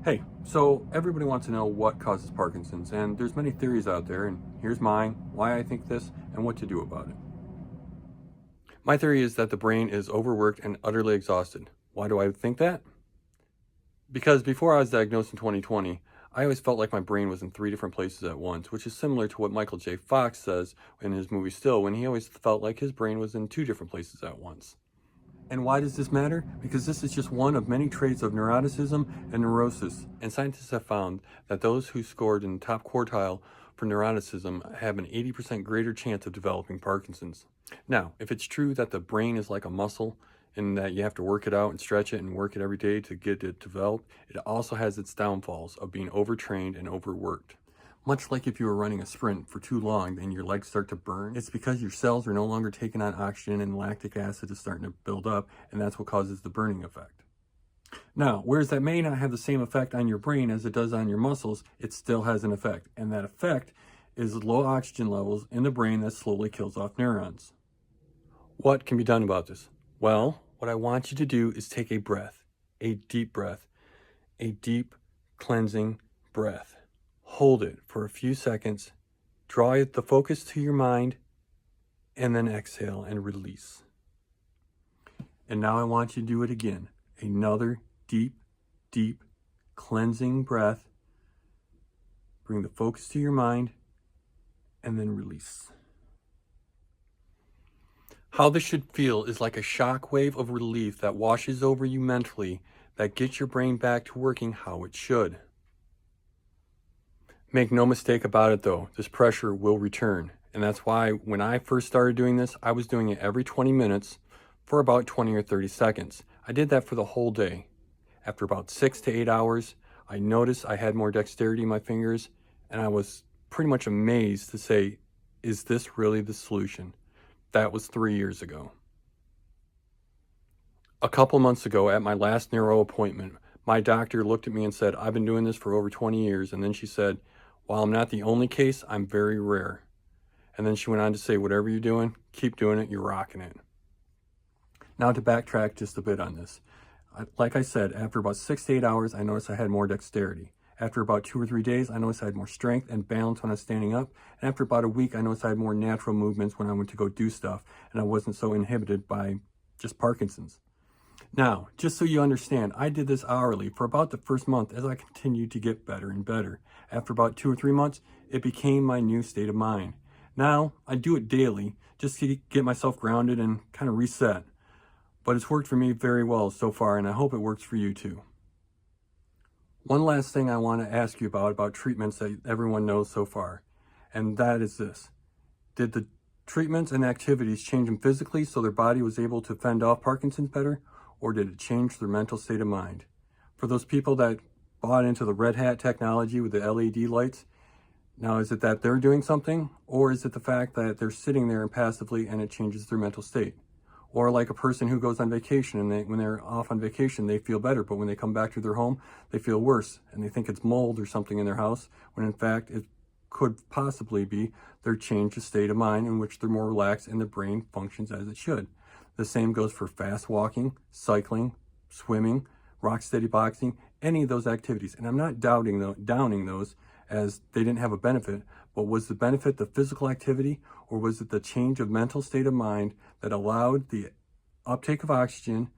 Hey, so everybody wants to know what causes Parkinson's, and there's many theories out there, and here's mine, why I think this, and what to do about it. My theory is that the brain is overworked and utterly exhausted. Why do I think that? Because before I was diagnosed in 2020, I always felt like my brain was in 3 different places at once, which is similar to what Michael J. Fox says in his movie Still, when he always felt like his brain was in 2 different places at once. And why does this matter? Because this is just one of many traits of neuroticism and neurosis. And scientists have found that those who scored in the top quartile for neuroticism have an 80% greater chance of developing Parkinson's. Now, if it's true that the brain is like a muscle and that you have to work it out and stretch it and work it every day to get it developed, it also has its downfalls of being overtrained and overworked. Much like if you were running a sprint for too long and your legs start to burn, it's because your cells are no longer taking on oxygen and lactic acid is starting to build up, and that's what causes the burning effect. Now, whereas that may not have the same effect on your brain as it does on your muscles, it still has an effect, and that effect is low oxygen levels in the brain that slowly kills off neurons. What can be done about this? Well, what I want you to do is take a breath, a deep cleansing breath. Hold it for a few seconds, draw the focus to your mind, and then exhale and release. And now I want you to do it again. Another deep cleansing breath. Bring the focus to your mind, and then release. How this should feel is like a shock wave of relief that washes over you mentally, that gets your brain back to working how it should. Make no mistake about it though, this pressure will return. And that's why when I first started doing this, I was doing it every 20 minutes for about 20 or 30 seconds. I did that for the whole day. After about 6 to 8 hours, I noticed I had more dexterity in my fingers, and I was pretty much amazed to say, is this really the solution? That was 3 years ago. A couple months ago at my last neuro appointment, my doctor looked at me and said, I've been doing this for over 20 years. And then she said, while I'm not the only case, I'm very rare. And then she went on to say, whatever you're doing, keep doing it, you're rocking it. Now to backtrack just a bit on this. Like I said, after about 6 to 8 hours, I noticed I had more dexterity. After about 2 or 3 days, I noticed I had more strength and balance when I was standing up. And after about a week, I noticed I had more natural movements when I went to go do stuff, and I wasn't so inhibited by just Parkinson's. Now, just so you understand, I did this hourly for about the first month as I continued to get better and better. After about 2 or 3 months, it became my new state of mind. Now, I do it daily just to get myself grounded and kind of reset. But it's worked for me very well so far, and I hope it works for you too. One last thing I want to ask you about treatments that everyone knows so far, and that is this. Did the treatments and activities change them physically so their body was able to fend off Parkinson's better? Or did it change their mental state of mind? For those people that bought into the red hat technology with the LED lights, now is it that they're doing something? Or is it the fact that they're sitting there impassively and it changes their mental state? Or like a person who goes on vacation and when they're off on vacation, they feel better, but when they come back to their home, they feel worse and they think it's mold or something in their house, when in fact it could possibly be their changed state of mind in which they're more relaxed and the brain functions as it should. The same goes for fast walking, cycling, swimming, rock steady boxing, any of those activities. And I'm not downing those as they didn't have a benefit, but was the benefit the physical activity, or was it the change of mental state of mind that allowed the uptake of oxygen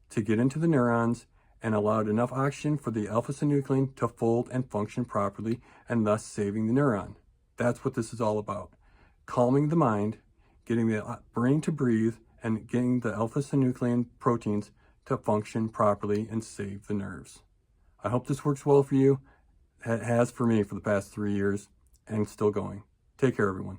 to get into the neurons and allowed enough oxygen for the alpha-synuclein to fold and function properly, and thus saving the neuron? That's what this is all about. Calming the mind, getting the brain to breathe, and getting the alpha-synuclein proteins to function properly and save the nerves. I hope this works well for you. It has for me for the past 3 years, and still going. Take care, everyone.